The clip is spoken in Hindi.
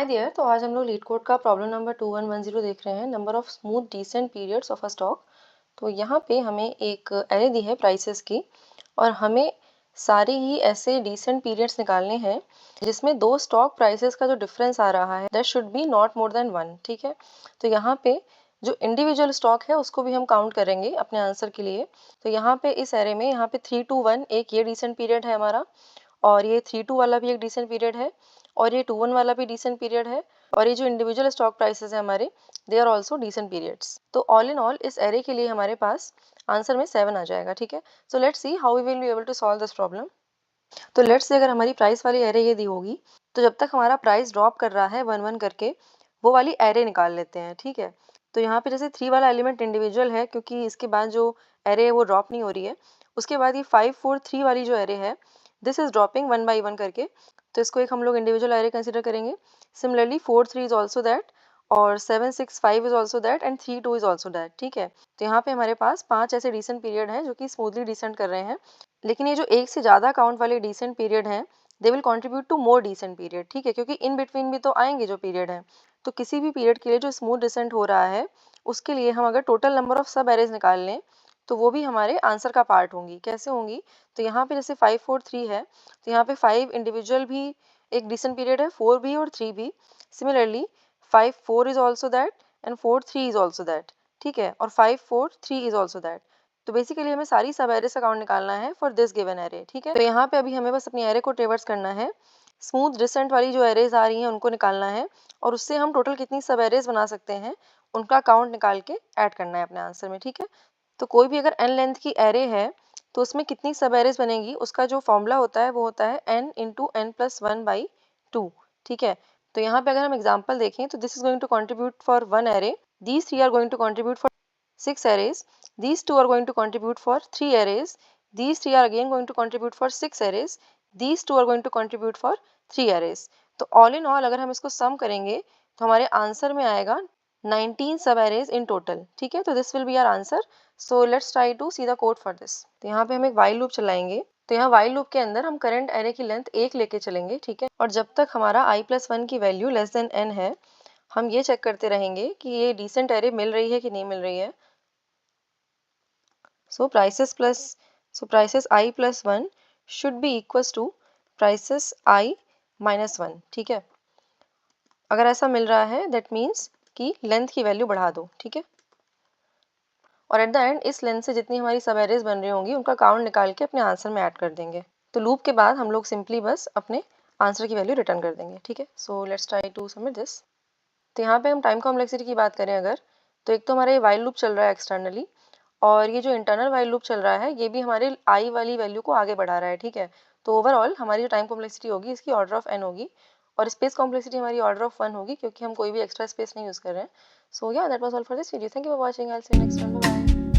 Hi there. तो आज हम लोग लीड कोड का प्रॉब्लम नंबर 2110 देख रहे हैं, number of smooth descent periods of a stock. तो यहाँ पे हमें एक एरे दी है प्राइसेस की और हमें सारे ही ऐसे डिसेंट पीरियड्स निकालने हैं जिसमें दो स्टॉक प्राइसेस का जो डिफरेंस आ रहा है that should be not more than 1। ठीक है, तो यहाँ पे जो इंडिविजुअल स्टॉक है उसको भी हम काउंट करेंगे अपने आंसर के लिए। तो यहाँ पे इस एरे में यहाँ पे 3 to 1 एक ये डिसेंट पीरियड है हमारा, और ये 3 to वाला भी एक डिसेंट पीरियड है, और ये 2 1 वाला भी डिसेंट पीरियड है, और ये जो इंडिविजुअल स्टॉक प्राइसेस है हमारे they are also descent periods. तो ऑल इन ऑल इस एरे के लिए हमारे पास आंसर में 7 आ जाएगा। ठीक है, so let's see how we will be able to solve this problem. तो लेट्स से अगर हमारी प्राइस वाली एरे ये दी होगी तो जब तक हमारा प्राइस ड्रॉप कर रहा है 1 1 करके वो वाली एरे निकाल लेते हैं। ठीक है, तो यहाँ पे जैसे 3 वाला एलिमेंट इंडिविजुअल है क्योंकि इसके बाद जो एरे है वो ड्रॉप नहीं हो रही है। उसके बाद ये 5 4 3 वाली जो एरे है दिस इज ड्रॉपिंग 1 by 1 करके, तो इसको एक हम लोग इंडिविजुअल एरे कंसिडर करेंगे। सिमिलरली 4 3 इज ऑल्सो दैट, और 7 6 5 is also that, and 3 2 is also that. ठीक है, तो यहाँ पे हमारे पास 5 ऐसे डिसेंट पीरियड हैं जो कि स्मूथली डिसेंट कर रहे हैं। लेकिन ये जो एक से ज़्यादा काउंट वाले डिसेंट पीरियड हैं they will contribute to more descent period. ठीक है, क्योंकि इन बिटवीन भी तो आएंगे जो पीरियड हैं। तो किसी भी पीरियड के लिए जो स्मूथ डिसेंट हो रहा है उसके लिए हम अगर टोटल नंबर ऑफ सब एरेज निकाल लें तो वो भी हमारे आंसर का पार्ट होंगी। कैसे होंगी? तो यहाँ पे जैसे 5 4 3 है तो यहाँ पे 5 इंडिविजुअल भी एक डिसेंट पीरियड है, 4 भी और 3 भी। Similarly 5 4 is also that, and 4 3 is also that. ठीक है, और 5 4 3 इज ऑल्सो दैट। तो बेसिकली हमें सारी सब एरेस अकाउंट निकालना है फॉर दिस गिवन एरे। ठीक है, तो यहाँ पे अभी हमें बस अपनी एरे को ट्रेवर्स करना है, स्मूथ डिसेंट वाली जो एरेज आ रही हैं उनको निकालना है, और उससे हम टोटल कितनी सब एरेज बना सकते हैं उनका काउंट निकाल के ऐड करना है अपने आंसर में। ठीक है, तो कोई भी अगर n लेंथ की एरे है तो उसमें कितनी सब एरेज बनेगी उसका जो फॉर्मूला होता है वो होता है n इंटू n प्लस 1/2। ठीक है, तो यहाँ पे अगर हम एग्जाम्पल देखें तो this is going to contribute for 1 array, these 3 are going to contribute for 6 arrays, these 2 are going to contribute for 3 arrays, these 3 are again going to contribute for 6 arrays, these 2 are going to contribute for 3 arrays। तो all in all अगर हम इसको सम करेंगे तो हमारे आंसर में आएगा 19 सब एरेज इन टोटल। ठीक है, तो this will be our answer. So let's try to see the code for this. तो यहाँ पे हम एक वाइल लूप चलाएंगे। तो यहाँ वाइल लूप के अंदर हम करंट एरे की लेंथ 1 लेके चलेंगे। ठीक है, और जब तक हमारा i+1 की वैल्यू लेस देन n है हम ये चेक करते रहेंगे कि ये डिसेंट एरे मिल रही है कि नहीं मिल रही है। So prices I plus 1 should be equals to prices I minus 1। ठीक है, अगर ऐसा मिल रहा है दैट मीन्स कि लेंथ की वैल्यू बढ़ा दो। ठीक है, और एट द एंड इस लेंथ से जितनी हमारी सब एरेज बन रही होंगी उनका काउंट निकाल के अपने आंसर में ऐड कर देंगे। तो लूप के बाद हम लोग सिंपली बस अपने आंसर की वैल्यू रिटर्न कर देंगे। ठीक है, so let's try to submit this. तो यहाँ पे हम टाइम कॉम्प्लेक्सिटी की बात करें अगर, तो एक तो हमारा ये वाइल लूप चल रहा है एक्सटर्नली, और ये जो इंटरनल वाइल लूप चल रहा है ये भी हमारे आई वाली वैल्यू को आगे बढ़ा रहा है। ठीक है, तो ओवरऑल हमारी जो टाइम कॉम्प्लेक्सिटी होगी इसकी ऑर्डर ऑफ n होगी, और स्पेस कॉम्प्लेक्सिटी हमारी ऑर्डर ऑफ 1 होगी क्योंकि हम कोई भी एक्स्ट्रा स्पेस नहीं यूज़ कर रहे हैं। So yeah that was all for this video. Thank you for watching. I will see you next one. Bye bye.